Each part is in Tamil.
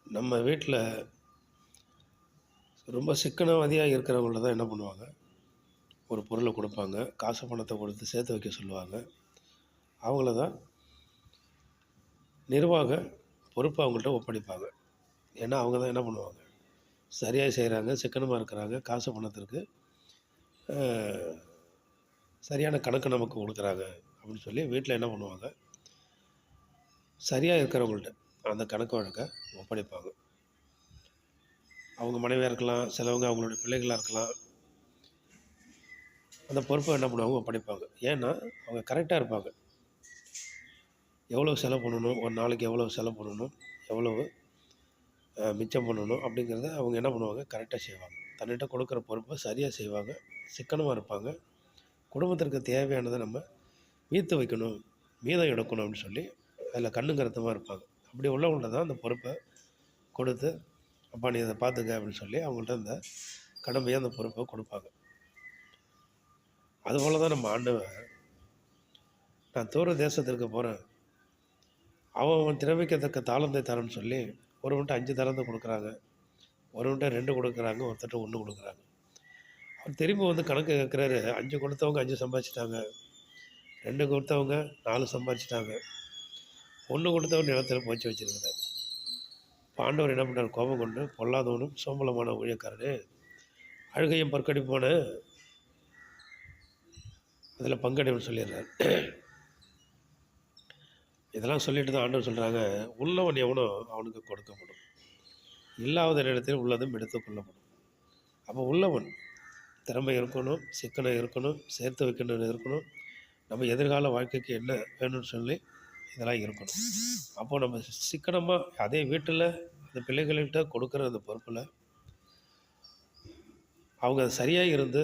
நம்ம வீட்டில் ரொம்ப சிக்கனவாதியாக இருக்கிறவங்கள்ட்ட தான் என்ன பண்ணுவாங்க, ஒரு பொருளை கொடுப்பாங்க. காசு பணத்தை கொடுத்து சேர்த்து வைக்க சொல்லுவாங்க. அவங்கள தான் நிர்வாக பொறுப்பை அவங்கள்ட்ட ஒப்படைப்பாங்க. ஏன்னா, அவங்க தான் என்ன பண்ணுவாங்க, சரியா செய்கிறாங்க, சிக்கனமா இருக்கிறாங்க, காசு பணத்திற்கு சரியான கணக்கு நமக்கு குடுக்குறாங்க அப்படின்னு சொல்லி வீட்டில என்ன பண்ணுவாங்க, சரியா இருக்கிறவங்கள்ட்ட அந்த கணக்கு வழக்க ஒப்படைப்பாங்க. அவங்க மனைவியா இருக்கலாம், சிலவங்க அவங்களுடைய பிள்ளைகளா இருக்கலாம். அந்த பொறுப்ப என்ன பண்ணுவாங்க, ஒப்படைப்பாங்க. ஏன்னா, அவங்க கரெக்ட்டா இருப்பாங்க. எவ்வளோ செலவு பண்ணணும், ஒரு நாளைக்கு எவ்வளோ செலவு பண்ணணும், எவ்வளவு மிச்சம் பண்ணணும் அப்படிங்கிறத அவங்க என்ன பண்ணுவாங்க, கரெக்ட்டா செய்வாங்க. தன்னிட்ட கொடுக்குற பொறுப்ப சரியா செய்வாங்க, சிக்கனமா இருப்பாங்க. குடும்பத்திற்கு தேவையானத நம்ம மீத்து வைக்கணும், மீதம் எடுக்கணும் அப்படின்னு சொல்லி அதில கண்ணும் கருத்துமா இருப்பாங்க. அப்படி உள்ளவங்கள்ட்ட தான் அந்த பொறுப்ப கொடுத்து, "அப்பா நீ இத பார்த்துக்க" அப்படின்னு சொல்லி அவங்கள்ட்ட அந்த கடமைய, அந்த பொறுப்ப கொடுப்பாங்க. அதுபோல தான் நம்ம ஆண்டவன், "நான் தூர தேசத்திற்கு போறேன். அவன் அவன் திறமைக்கத்தக்க தாளந்தை தரேன்னு" சொல்லி ஒருவன்ட்ட 5 தாலந்து குடுக்குறாங்க, ஒருவன்ட்ட 2 குடுக்குறாங்க, ஒருத்தர்ட்ட 1 குடுக்குறாங்க. அவர் திரும்ப வந்து கணக்கு கேட்குறாரு. 5 கொடுத்தவங்க 5 சம்பாதிச்சுட்டாங்க. 2 கொடுத்தவங்க 4 சம்பாதிச்சுட்டாங்க. 1 கொடுத்தவன் நிலத்தில புதைச்சு வச்சிருக்கிறாரு. இப்ப ஆண்டவர் என்ன பண்றாரு, கோபம் கொண்டு, "பொல்லாதவனும் சோம்பலுமான ஊழியக்காரனே, அழுகையும் பற்கடிப்புமான அதில பங்கடைன்னு" சொல்லிடுறாரு. இதெல்லாம் சொல்லிட்டு தான் ஆண்டவர் சொல்றாங்க, "உள்ளவன் எவனோ அவனுக்கு கொடுக்கப்படும். இல்லாதவனிடத்தில் உள்ளதும் எடுத்துக் கொள்ளப்படும்." அப்போ உள்ளவன் திறமை இருக்கணும், சிக்கனம் இருக்கணும், சேர்த்து வைக்கணும்னு இருக்கணும். நம்ம எதிர்கால வாழ்க்கைக்கு என்ன வேணும்னு சொல்லி இதெல்லாம் இருக்கணும். அப்போ நம்ம சிக்கனமா அதே வீட்டில அந்த பிள்ளைகள்கிட்ட கொடுக்குற அந்த பொறுப்புல, அவங்க சரியா இருந்து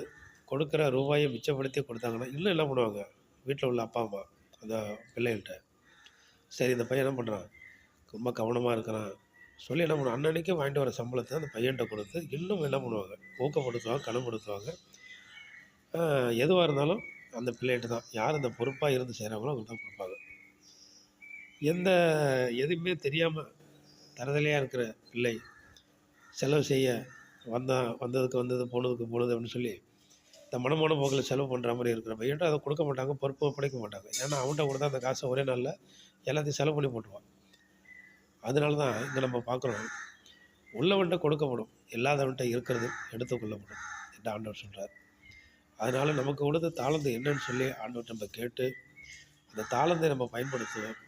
கொடுக்குற ரூபாய மிச்சப்படுத்தி கொடுத்தாங்கன்னா, இன்னும் என்ன பண்ணுவாங்க, வீட்ல உள்ள அப்பா, அம்மா அந்த பிள்ளைகள்ட்ட, "சரி இந்த பையன் என்ன பண்றான், ரொம்ப கவனமா இருக்கிறான்" சொல்லி என்ன பண்ணுவாங்க, அன்னன்னைக்கு வாங்கிட்டு வர சம்பளத்த அந்த பையன்ட்ட கொடுத்து, இன்னும் என்ன பண்ணுவாங்க, ஊக்கப்படுத்துவாங்க, கனப்படுத்துவாங்க. எதுவா இருந்தாலும் அந்த பிள்ளைகிட்ட தான். யார் அந்த பொறுப்பா இருந்து செய்றாங்களோ அவங்களுக்கு தான் குடுப்பாங்க. எந்த எதுவுமே தெரியாம தரதலையா இருக்கிற பிள்ளை, செலவு செய்ய வந்ததுக்கு வந்தது, போனதுக்கு போனது அப்படின்னு சொல்லி, இந்த மனமான போக்குல செலவு பண்ற மாரி இருக்கிற பையன்ட்ட அத குடுக்க மாட்டாங்க, பொறுப்ப ஒப்படைக்க மாட்டாங்க. ஏன்னா, அவன்ட்ட குடுத்தா அந்த காச ஒரே நாள்ல எல்லாத்தையும் செலவு பண்ணி போட்டுருவான். அதனால தான் இங்க நம்ம பார்க்குறோம், உள்ளவன்ட்ட கொடுக்கப்படும், இல்லாதவன்ட்ட இருக்கிறது எடுத்துக் கொள்ளப்படும் என்று ஆண்டவர் சொல்றார். அதனால நமக்கு கொடுத்த தாளந்து என்னன்னு சொல்லி ஆண்டவர்ட்ட நம்ம கேட்டு, அந்த தாளந்தை நம்ம பயன்படுத்துவோம்.